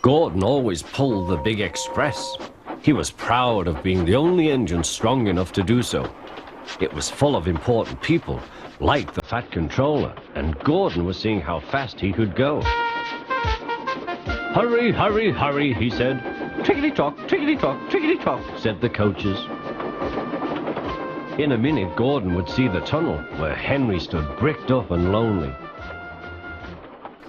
Gordon always pulled the big express. He was proud of being the only engine strong enough to do so. It was full of important people, like the Fat Controller, and Gordon was seeing how fast he could go. "Hurry, hurry, hurry," he said. "Tickety-tock, tickety-tock, tickety-tock," said the coaches. In a minute, Gordon would see the tunnel where Henry stood bricked up and lonely.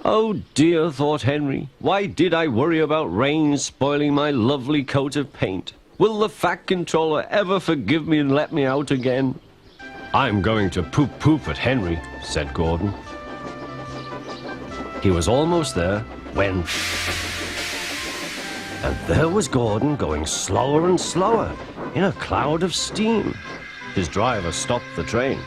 "Oh dear," thought Henry, "why did I worry about rain spoiling my lovely coat of paint? Will the Fat Controller ever forgive me and let me out again?" "I'm going to poop at Henry," said Gordon. He was almost there when... And there was Gordon going slower and slower in a cloud of steam. His driver stopped the train.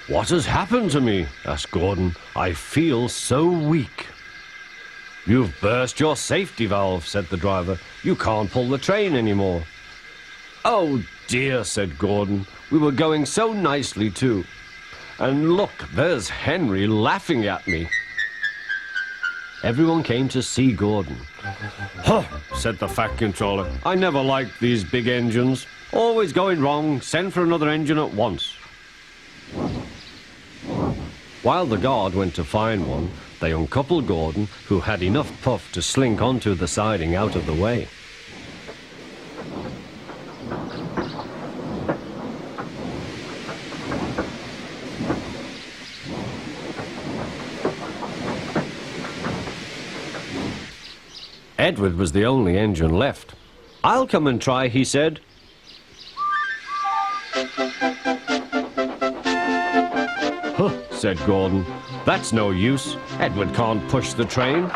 "What has happened to me?" asked Gordon. "I feel so weak." "You've burst your safety valve," said the driver. "You can't pull the train anymore." "Oh dear," said Gordon. "We were going so nicely too. And look, there's Henry laughing at me." Everyone came to see Gordon. "Huh," said the Fat Controller. "I never liked these big engines. Always going wrong. Send for another engine at once." While the guard went to find one, they uncoupled Gordon, who had enough puff to slink onto the siding out of the way. Edward was the only engine left. "I'll come and try," he said. "Huh," said Gordon. "That's no use. Edward can't push the train."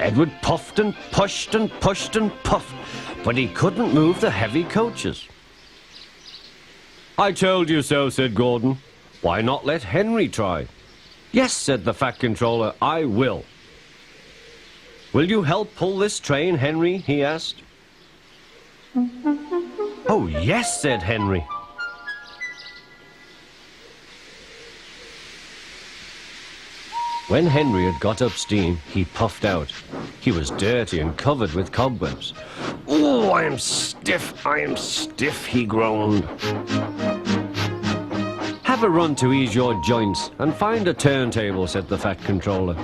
Edward puffed and pushed and pushed and puffed, but he couldn't move the heavy coaches. "I told you so," said Gordon. "Why not let Henry try?" "Yes," said the Fat Controller, "I will." "Will you help pull this train, Henry?" he asked. "Oh, yes," said Henry. When Henry had got up steam, he puffed out. He was dirty and covered with cobwebs. "Oh, I am stiff," he groaned. "Have a run to ease your joints and find a turntable," said the Fat Controller.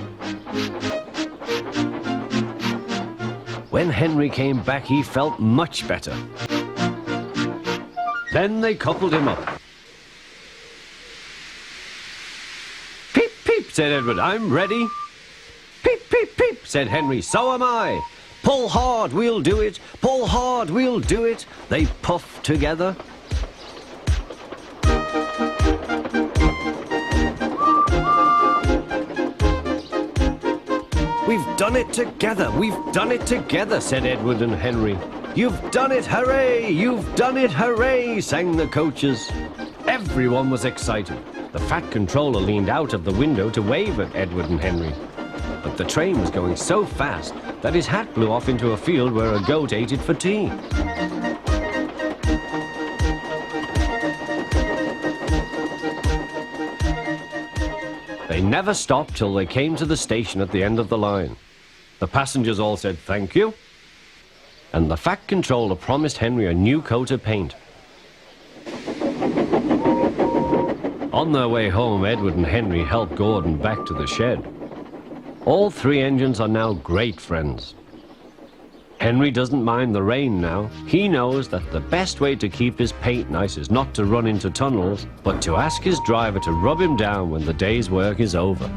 When Henry came back, he felt much better. Then they coupled him up. "Peep, peep," said Edward, "I'm ready." "Peep, peep, peep," said Henry, "so am I." "Pull hard, we'll do it. Pull hard, we'll do it." They puffed together. "We've done it together, we've done it together," said Edward and Henry. "You've done it, hooray! You've done it, hooray!" sang the coaches. Everyone was excited. The Fat Controller leaned out of the window to wave at Edward and Henry. But the train was going so fast that his hat blew off into a field where a goat ate it for tea. They never stopped till they came to the station at the end of the line. The passengers all said thank you, and the Fat Controller promised Henry a new coat of paint. On their way home, Edward and Henry helped Gordon back to the shed. All three engines are now great friends. Henry doesn't mind the rain now. He knows that the best way to keep his paint nice is not to run into tunnels, but to ask his driver to rub him down when the day's work is over.